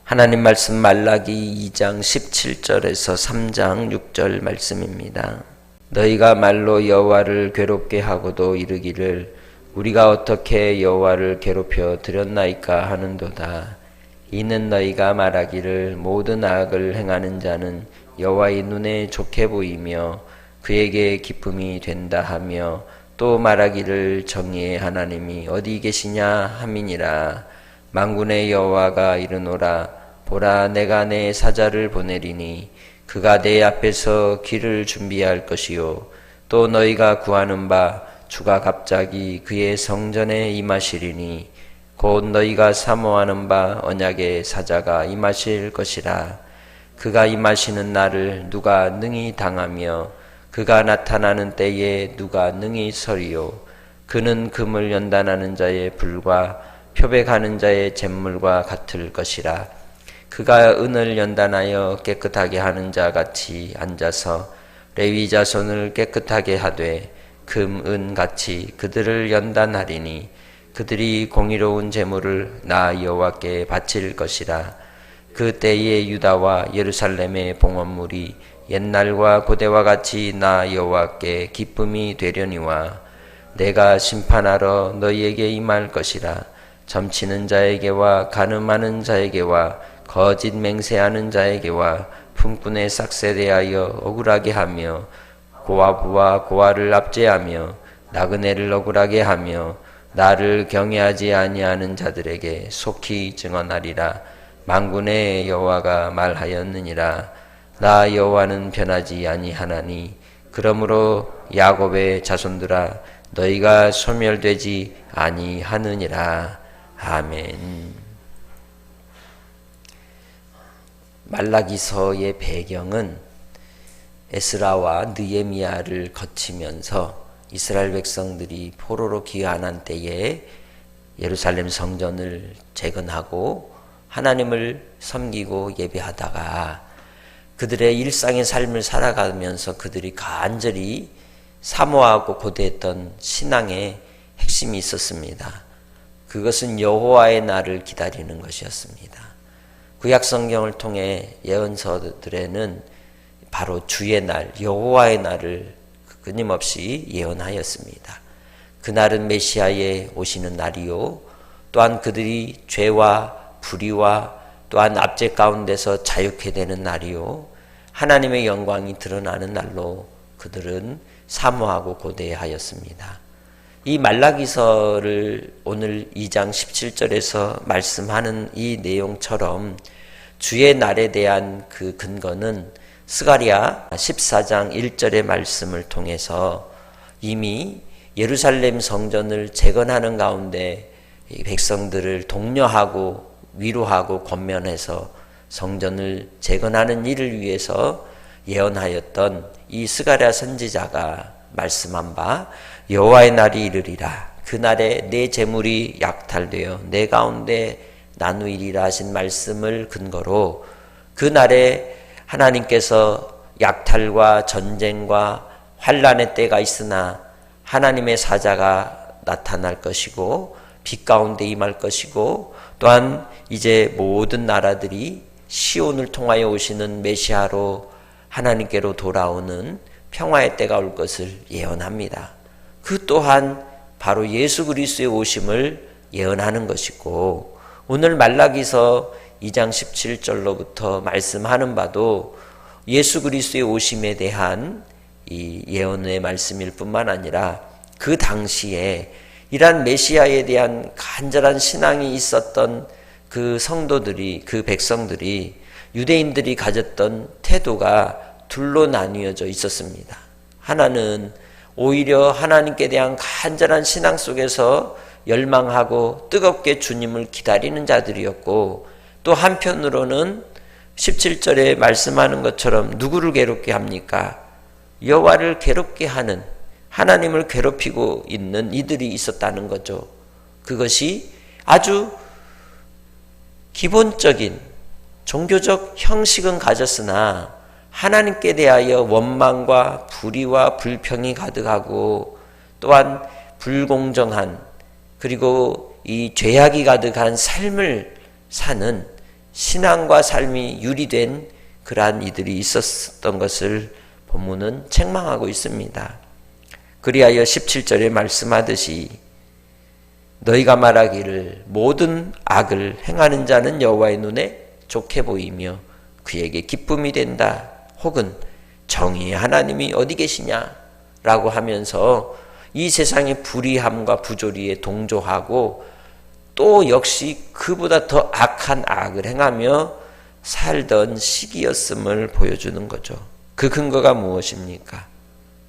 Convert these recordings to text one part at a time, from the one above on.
하나님 말씀 말라기 2장 17절에서 3장 6절 말씀입니다. 너희가 말로 여호와를 괴롭게 하고도 이르기를 우리가 어떻게 여호와를 괴롭혀 드렸나이까 하는도다. 이는 너희가 말하기를 모든 악을 행하는 자는 여호와의 눈에 좋게 보이며 그에게 기쁨이 된다 하며 또 말하기를 정의의 하나님이 어디 계시냐 함이니라. 만군의 여호와가 이르노라. 보라, 내가 내 사자를 보내리니 그가 내 앞에서 길을 준비할 것이요 또 너희가 구하는 바 주가 갑자기 그의 성전에 임하시리니 곧 너희가 사모하는 바 언약의 사자가 임하실 것이라. 그가 임하시는 날을 누가 능히 당하며 그가 나타나는 때에 누가 능히 서리요. 그는 금을 연단하는 자의 불과 표백하는 자의 잿물과 같을 것이라. 그가 은을 연단하여 깨끗하게 하는 자 같이 앉아서 레위 자손을 깨끗하게 하되 금, 은 같이 그들을 연단하리니 그들이 공의로운 제물을 나 여호와께 바칠 것이라. 그 때에 유다와 예루살렘의 봉헌물이 옛날과 고대와 같이 나 여호와께 기쁨이 되려니와 내가 심판하러 너희에게 임할 것이라. 점치는 자에게와 간음하는 자에게와 거짓 맹세하는 자에게와 품꾼의 싹세 대하여 억울하게 하며 고아부와 고아를 압제하며 나그네를 억울하게 하며 나를 경외하지 아니하는 자들에게 속히 증언하리라. 만군의 여호와가 말하였느니라. 나 여호와는 변하지 아니하나니 그러므로 야곱의 자손들아 너희가 소멸되지 아니하느니라. 아멘. 말라기서의 배경은 에스라와 느헤미야를 거치면서 이스라엘 백성들이 포로로 귀환한 때에 예루살렘 성전을 재건하고 하나님을 섬기고 예배하다가 그들의 일상의 삶을 살아가면서 그들이 간절히 사모하고 고대했던 신앙의 핵심이 있었습니다. 그것은 여호와의 날을 기다리는 것이었습니다. 구약 성경을 통해 예언서들에는 바로 주의 날, 여호와의 날을 끊임없이 예언하였습니다. 그날은 메시아의 오시는 날이요 또한 그들이 죄와 불의와 또한 압제 가운데서 자유케 되는 날이요 하나님의 영광이 드러나는 날로 그들은 사모하고 고대하였습니다. 이 말라기서를 오늘 2장 17절에서 말씀하는 이 내용처럼 주의 날에 대한 그 근거는 스가랴 14장 1절의 말씀을 통해서 이미 예루살렘 성전을 재건하는 가운데 백성들을 독려하고 위로하고 권면해서 성전을 재건하는 일을 위해서 예언하였던 이 스가랴 선지자가 말씀한 바 여호와의 날이 이르리라. 그날에 내 재물이 약탈되어 내 가운데 나누이리라 하신 말씀을 근거로 그날에 하나님께서 약탈과 전쟁과 환난의 때가 있으나 하나님의 사자가 나타날 것이고 빛 가운데 임할 것이고 또한 이제 모든 나라들이 시온을 통하여 오시는 메시아로 하나님께로 돌아오는 평화의 때가 올 것을 예언합니다. 그 또한 바로 예수 그리스도의 오심을 예언하는 것이고 오늘 말라기서 2장 17절로부터 말씀하는 바도 예수 그리스도의 오심에 대한 이 예언의 말씀일 뿐만 아니라 그 당시에 이러한 메시아에 대한 간절한 신앙이 있었던 그 성도들이 그 백성들이 유대인들이 가졌던 태도가 둘로 나뉘어져 있었습니다. 하나는 오히려 하나님께 대한 간절한 신앙 속에서 열망하고 뜨겁게 주님을 기다리는 자들이었고 또 한편으로는 17절에 말씀하는 것처럼 누구를 괴롭게 합니까? 여호와를 괴롭게 하는 하나님을 괴롭히고 있는 이들이 있었다는 거죠. 그것이 아주 기본적인 종교적 형식은 가졌으나 하나님께 대하여 원망과 불의와 불평이 가득하고 또한 불공정한 그리고 이 죄악이 가득한 삶을 사는 신앙과 삶이 유리된 그러한 이들이 있었던 것을 본문은 책망하고 있습니다. 그리하여 17절에 말씀하듯이 너희가 말하기를 모든 악을 행하는 자는 여호와의 눈에 좋게 보이며 그에게 기쁨이 된다. 혹은 정의의 하나님이 어디 계시냐 라고 하면서 이 세상의 불의함과 부조리에 동조하고 또 역시 그보다 더 악한 악을 행하며 살던 시기였음을 보여주는 거죠. 그 근거가 무엇입니까?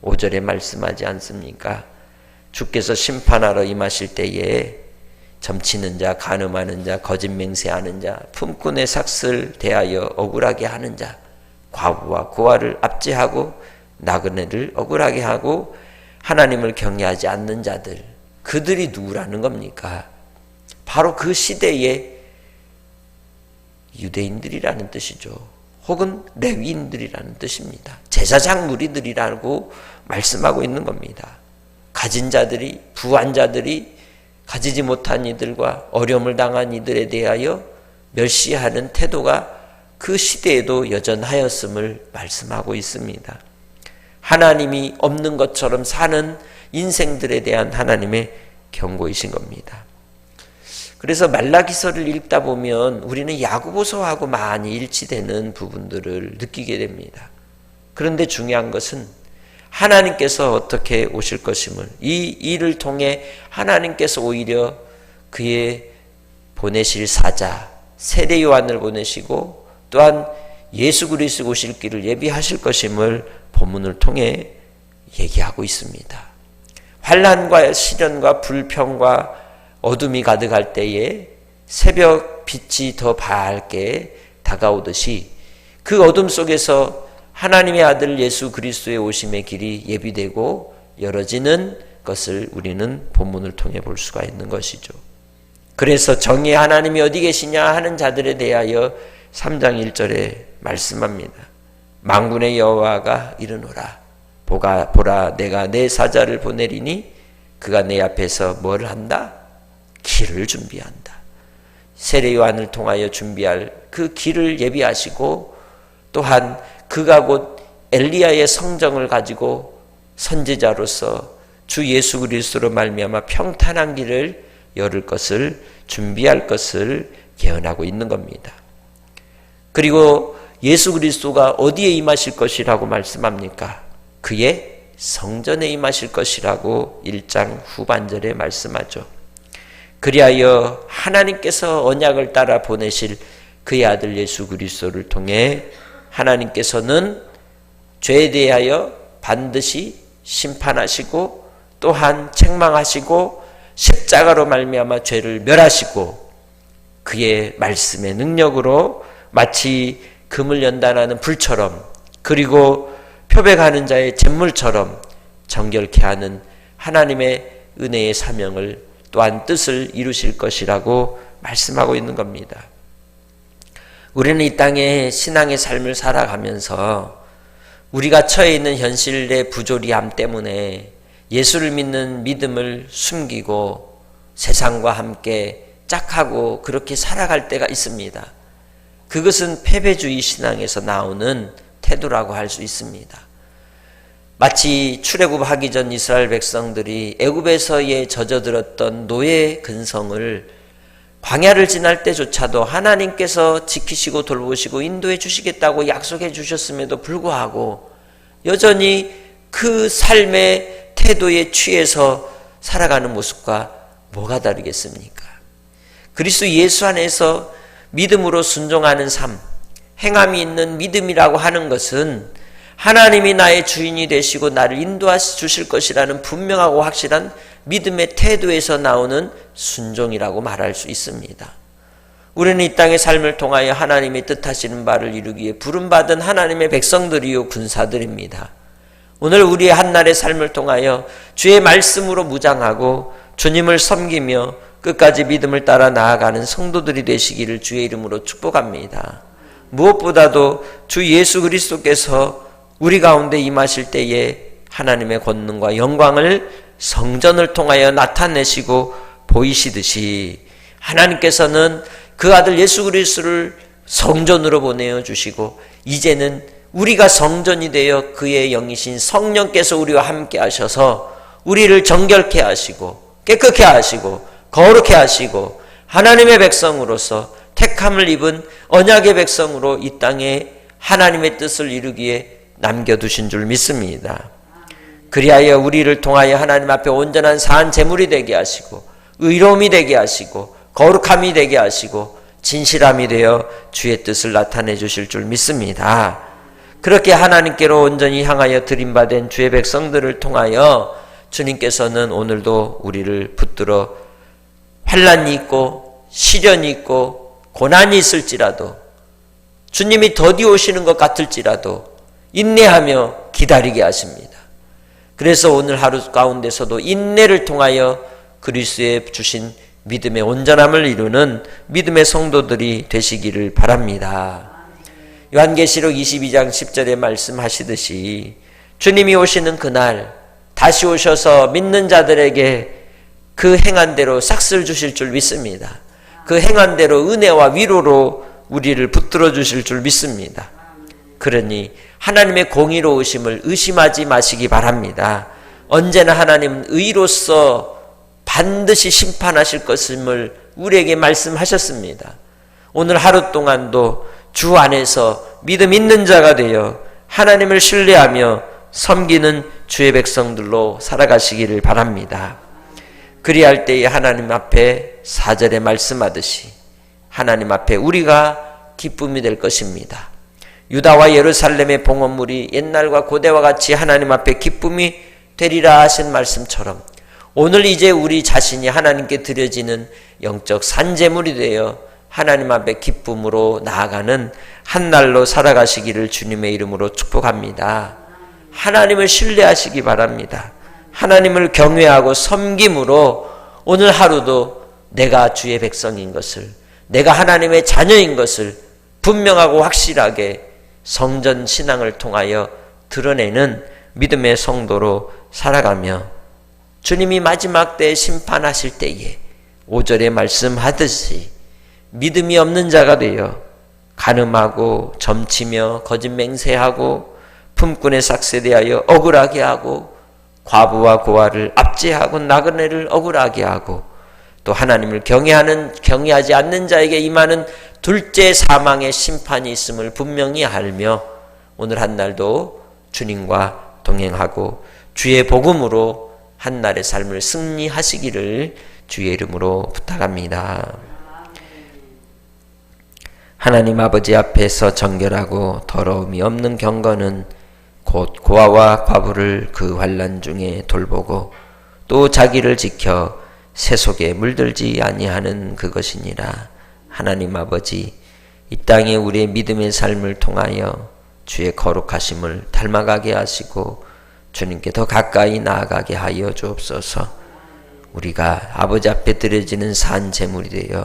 5절에 말씀하지 않습니까? 주께서 심판하러 임하실 때에 점치는 자, 간음하는 자, 거짓 맹세하는 자, 품꾼의 삭슬 대하여 억울하게 하는 자, 과부와 고아를 압제하고 나그네를 억울하게 하고 하나님을 경외하지 않는 자들, 그들이 누구라는 겁니까? 바로 그 시대의 유대인들이라는 뜻이죠. 혹은 레위인들이라는 뜻입니다. 제사장 무리들이라고 말씀하고 있는 겁니다. 가진 자들이, 부한 자들이 가지지 못한 이들과 어려움을 당한 이들에 대하여 멸시하는 태도가 그 시대에도 여전하였음을 말씀하고 있습니다. 하나님이 없는 것처럼 사는 인생들에 대한 하나님의 경고이신 겁니다. 그래서 말라기서를 읽다 보면 우리는 야고보서하고 많이 일치되는 부분들을 느끼게 됩니다. 그런데 중요한 것은 하나님께서 어떻게 오실 것임을, 이 일을 통해 하나님께서 오히려 그의 보내실 사자 세례 요한을 보내시고 또한 예수 그리스도 오실 길을 예비하실 것임을 본문을 통해 얘기하고 있습니다. 환난과 시련과 불평과 어둠이 가득할 때에 새벽 빛이 더 밝게 다가오듯이 그 어둠 속에서 하나님의 아들 예수 그리스도의 오심의 길이 예비되고 열어지는 것을 우리는 본문을 통해 볼 수가 있는 것이죠. 그래서 정의의 하나님이 어디 계시냐 하는 자들에 대하여 3장 1절에 말씀합니다. 만군의 여호와가 이르노라. 보라 내가 내 사자를 보내리니 그가 내 앞에서 뭘 한다? 길을 준비한다. 세례 요한을 통하여 준비할 그 길을 예비하시고 또한 그가 곧 엘리야의 성정을 가지고 선지자로서 주 예수 그리스도로 말미암아 평탄한 길을 열을 것을 준비할 것을 예언하고 있는 겁니다. 그리고 예수 그리스도가 어디에 임하실 것이라고 말씀합니까? 그의 성전에 임하실 것이라고 1장 후반절에 말씀하죠. 그리하여 하나님께서 언약을 따라 보내실 그의 아들 예수 그리스도를 통해 하나님께서는 죄에 대하여 반드시 심판하시고 또한 책망하시고 십자가로 말미암아 죄를 멸하시고 그의 말씀의 능력으로 마치 금을 연단하는 불처럼 그리고 표백하는 자의 잿물처럼 정결케 하는 하나님의 은혜의 사명을 또한 뜻을 이루실 것이라고 말씀하고 있는 겁니다. 우리는 이 땅에 신앙의 삶을 살아가면서 우리가 처해 있는 현실의 부조리함 때문에 예수를 믿는 믿음을 숨기고 세상과 함께 짝하고 그렇게 살아갈 때가 있습니다. 그것은 패배주의 신앙에서 나오는 태도라고 할 수 있습니다. 마치 출애굽하기 전 이스라엘 백성들이 애굽에서의 젖어들었던 노예 근성을 광야를 지날 때조차도 하나님께서 지키시고 돌보시고 인도해 주시겠다고 약속해 주셨음에도 불구하고 여전히 그 삶의 태도에 취해서 살아가는 모습과 뭐가 다르겠습니까? 그리스도 예수 안에서 믿음으로 순종하는 삶, 행함이 있는 믿음이라고 하는 것은 하나님이 나의 주인이 되시고 나를 인도하여 주실 것이라는 분명하고 확실한 믿음의 태도에서 나오는 순종이라고 말할 수 있습니다. 우리는 이 땅의 삶을 통하여 하나님의 뜻하시는 바를 이루기 위해 부름받은 하나님의 백성들이요 군사들입니다. 오늘 우리의 한날의 삶을 통하여 주의 말씀으로 무장하고 주님을 섬기며 끝까지 믿음을 따라 나아가는 성도들이 되시기를 주의 이름으로 축복합니다. 무엇보다도 주 예수 그리스도께서 우리 가운데 임하실 때에 하나님의 권능과 영광을 성전을 통하여 나타내시고 보이시듯이 하나님께서는 그 아들 예수 그리스도를 성전으로 보내어 주시고 이제는 우리가 성전이 되어 그의 영이신 성령께서 우리와 함께 하셔서 우리를 정결케 하시고 깨끗게 하시고 거룩해 하시고 하나님의 백성으로서 택함을 입은 언약의 백성으로 이 땅에 하나님의 뜻을 이루기에 남겨두신 줄 믿습니다. 그리하여 우리를 통하여 하나님 앞에 온전한 산 제물이 되게 하시고 의로움이 되게 하시고 거룩함이 되게 하시고 진실함이 되어 주의 뜻을 나타내 주실 줄 믿습니다. 그렇게 하나님께로 온전히 향하여 드림받은 주의 백성들을 통하여 주님께서는 오늘도 우리를 붙들어 환난이 있고 시련이 있고 고난이 있을지라도 주님이 더디 오시는 것 같을지라도 인내하며 기다리게 하십니다. 그래서 오늘 하루 가운데서도 인내를 통하여 그리스도의 주신 믿음의 온전함을 이루는 믿음의 성도들이 되시기를 바랍니다. 요한계시록 22장 10절에 말씀하시듯이 주님이 오시는 그날 다시 오셔서 믿는 자들에게 그 행한 대로 삭슬 주실 줄 믿습니다. 그 행한 대로 은혜와 위로로 우리를 붙들어 주실 줄 믿습니다. 그러니 하나님의 공의로우심을 의심하지 마시기 바랍니다. 언제나 하나님은 의로서 반드시 심판하실 것임을 우리에게 말씀하셨습니다. 오늘 하루 동안도 주 안에서 믿음 있는 자가 되어 하나님을 신뢰하며 섬기는 주의 백성들로 살아가시기를 바랍니다. 그리할 때에 하나님 앞에 4절에 말씀하듯이 하나님 앞에 우리가 기쁨이 될 것입니다. 유다와 예루살렘의 봉헌물이 옛날과 고대와 같이 하나님 앞에 기쁨이 되리라 하신 말씀처럼 오늘 이제 우리 자신이 하나님께 드려지는 영적 산제물이 되어 하나님 앞에 기쁨으로 나아가는 한 날로 살아가시기를 주님의 이름으로 축복합니다. 하나님을 신뢰하시기 바랍니다. 하나님을 경외하고 섬김으로 오늘 하루도 내가 주의 백성인 것을, 내가 하나님의 자녀인 것을 분명하고 확실하게 성전 신앙을 통하여 드러내는 믿음의 성도로 살아가며 주님이 마지막 때에 심판하실 때에 5절에 말씀하듯이 믿음이 없는 자가 되어 간음하고 점치며 거짓 맹세하고 품꾼의 삭스에 대하여 억울하게 하고 과부와 고아를 압제하고 나그네를 억울하게 하고 또 하나님을 경외하지 않는 자에게 임하는 둘째 사망의 심판이 있음을 분명히 알며 오늘 한 날도 주님과 동행하고 주의 복음으로 한 날의 삶을 승리하시기를 주의 이름으로 부탁합니다. 하나님 아버지 앞에서 정결하고 더러움이 없는 경건은 곧 고아와 과부를 그 환난 중에 돌보고 또 자기를 지켜 새 속에 물들지 아니하는 그것이니라. 하나님 아버지, 이 땅에 우리의 믿음의 삶을 통하여 주의 거룩하심을 닮아가게 하시고 주님께 더 가까이 나아가게 하여 주옵소서. 우리가 아버지 앞에 드려지는 산 제물이 되어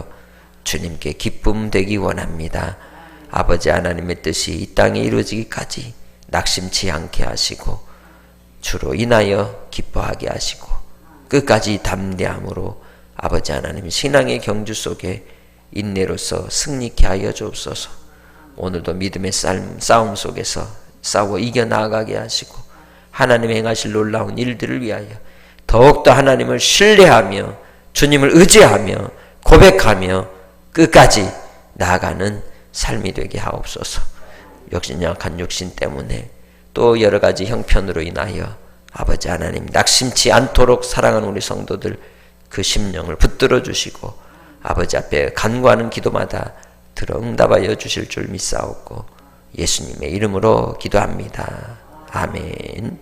주님께 기쁨 되기 원합니다. 아버지 하나님의 뜻이 이 땅에 이루어지기까지 낙심치 않게 하시고 주로 인하여 기뻐하게 하시고 끝까지 담대함으로 아버지 하나님 신앙의 경주 속에 인내로서 승리케 하여 주옵소서. 오늘도 믿음의 싸움 속에서 싸워 이겨나가게 하시고 하나님 행하실 놀라운 일들을 위하여 더욱더 하나님을 신뢰하며 주님을 의지하며 고백하며 끝까지 나아가는 삶이 되게 하옵소서. 역시 약한 육신 때문에 또 여러 가지 형편으로 인하여 아버지 하나님 낙심치 않도록 사랑하는 우리 성도들 그 심령을 붙들어 주시고 아버지 앞에 간구하는 기도마다 들어 응답하여 주실 줄 믿사옵고 예수님의 이름으로 기도합니다. 아멘.